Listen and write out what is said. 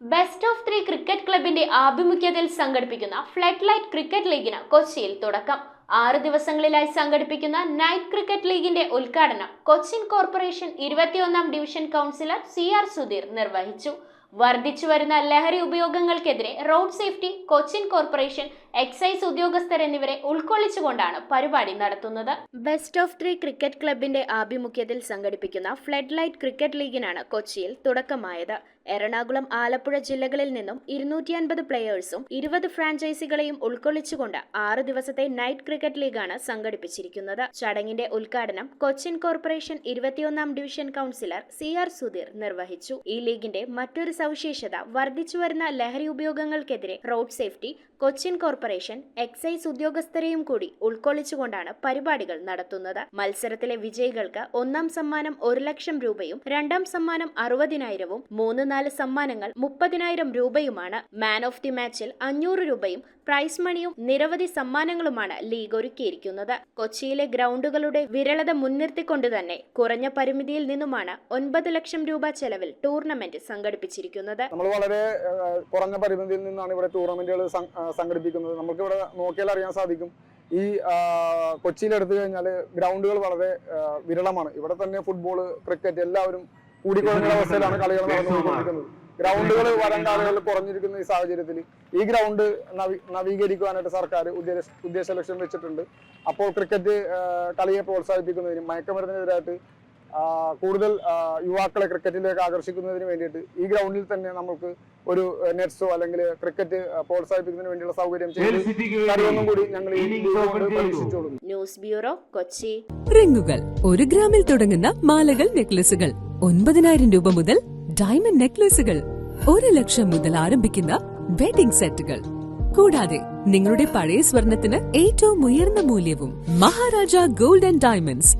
Best of 3 cricket ക്ലബിന്റെ ആഭിമുഖ്യത്തിൽ സംഘടിപ്പിക്കുന്ന ഫ്ലഡ് ലൈറ്റ് ക്രിക്കറ്റ് ലീഗിന് കൊച്ചിയിൽ തുടക്കം. 6 ദിവസങ്ങളിലായി സംഘടിപ്പിക്കുന്ന നൈറ്റ് ക്രിക്കറ്റ് ലീഗിന്റെ ഉദ്ഘാടനം കൊച്ചിൻ കോർപ്പറേഷൻ 21ാം ഡിവിഷൻ കൗൺസിലർ CR സുധീർ നിർവഹിച്ചു. വർദ്ധിച്ചുവരുന്ന ലഹരി ഉപയോഗങ്ങൾക്കെതിരെ road safety, Cochin corporation, excise ഉദ്യോഗസ്ഥർ എന്നിവരെ ഉൾക്കൊള്ളിച്ചുകൊണ്ടാണ് പരിപാടി നടത്തുന്നത്. ബെസ്റ്റ് ഓഫ് 3 ക്രിക്കറ്റ് ക്ലബിന്റെ ആഭിമുഖ്യത്തിൽ സംഘടിപ്പിക്കുന്ന ഫ്ലഡ് ലൈറ്റ് ക്രിക്കറ്റ് ലീഗിനാണ് കൊച്ചിയിൽ തുടക്കമായത്. എറണാകുളം, ആലപ്പുഴ ജില്ലകളിൽ നിന്നും 250 പ്ലെയേഴ്സും 20 ഫ്രാഞ്ചൈസികളെയും ഉൾക്കൊള്ളിച്ചുകൊണ്ട് 6 ദിവസത്തെ നൈറ്റ് ക്രിക്കറ്റ് ലീഗാണ് സംഘടിപ്പിച്ചിരിക്കുന്നത്. ചടങ്ങിന്റെ ഉദ്ഘാടനം കൊച്ചിൻ കോർപ്പറേഷൻ 21ാം ഡിവിഷൻ കൗൺസിലർ CR സുധീർ നിർവഹിച്ചു. ഈ ലീഗിന്റെ മറ്റൊരു സവിശേഷത വർദ്ധിച്ചുവരുന്ന ലഹരി ഉപയോഗങ്ങൾക്കെതിരെ road safety, Cochin corporation, excise ഉദ്യോഗസ്ഥരെയും കൂടി ഉൾക്കൊള്ളിച്ചുകൊണ്ടാണ് പരിപാടികൾ നടത്തുന്നത്. മത്സരത്തിലെ വിജയികൾക്ക് 1ാം സമ്മാനം 1 ലക്ഷം രൂപയും 2ാം സമ്മാനം 60,000-വും 3-4 സമ്മാനങ്ങൾ 30,000 രൂപയുമാണ്. മാൻ ഓഫ് ദി മാച്ചിൽ 500 രൂപയും പ്രൈസ് മണിയും നിരവധി സമ്മാനങ്ങളുമാണ് ലീഗ് ഒരുക്കിയിരിക്കുന്നത്. കൊച്ചിയിലെ ഗ്രൗണ്ടുകളുടെ വിരളത മുൻനിർത്തിക്കൊണ്ട് തന്നെ കുറഞ്ഞ പരിമിതിയിൽ നിന്നുമാണ് 9 ലക്ഷം രൂപ ചെലവിൽ ടൂർണമെന്റ് സംഘടിപ്പിച്ചിരിക്കുന്നത്. നമ്മൾ വളരെ കുറഞ്ഞ പരിമിതിയിൽ നിന്നാണ് ഇവിടെ ടൂർണമെന്റുകൾ സംഘടിപ്പിക്കുന്നത്. നമുക്ക് ഇവിടെ നോക്കിയാൽ അറിയാൻ സാധിക്കും. ഈ കൊച്ചിയിൽ എടുത്തു കഴിഞ്ഞാൽ ഗ്രൗണ്ടുകൾ വളരെ വിരളമാണ്. ഇവിടെ തന്നെ ഫുട്ബോൾ, ക്രിക്കറ്റ് എല്ലാവരും കൂടിക്കൊള്ളുന്ന അവസ്ഥയിലാണ് കളികൾ നടന്നുകൊണ്ടിരിക്കുന്നത്. ഗ്രൗണ്ടുകൾ വരും കാലങ്ങളിൽ കുറഞ്ഞിരിക്കുന്ന ഈ സാഹചര്യത്തിൽ ഈ ഗ്രൗണ്ട് നവീകരിക്കുവാനായിട്ട് സർക്കാർ ഉദ്ദേശ ലക്ഷ്യം വെച്ചിട്ടുണ്ട്. അപ്പോൾ ക്രിക്കറ്റ് കളിയെ പ്രോത്സാഹിപ്പിക്കുന്നതിനും മയക്കുമരുന്നിനെതിരായിട്ട് കൂടുതൽ യുവാക്കളെ ക്രിക്കറ്റിലേക്ക് ആകർഷിക്കുന്നതിന് വേണ്ടിയിട്ട് ഈ ഗ്രൗണ്ടിൽ തന്നെ നമുക്ക് ഒരു നെറ്റ്സോ അല്ലെങ്കിൽ ക്രിക്കറ്റ് പ്രോത്സാഹിപ്പിക്കുന്നതിന് വേണ്ടിയുള്ള സൗകര്യം ചെയ്തൊന്നും കൂടി ഞങ്ങൾ പരീക്ഷിച്ചോളും. News bureau, Kochi. റിങ്ങുകൾ 1 ഗ്രാമിൽ തുടങ്ങുന്ന മാലകൾ, നെക്ലസുകൾ 9,000 രൂപ മുതൽ ഡയമണ്ട് നെക്ലസുകൾ 1 ലക്ഷം മുതൽ ആരംഭിക്കുന്ന വെഡിംഗ് സെറ്റുകൾ, കൂടാതെ നിങ്ങളുടെ പഴയ സ്വർണത്തിന് ഏറ്റവും ഉയർന്ന മൂല്യവും. Maharaja gold and diamonds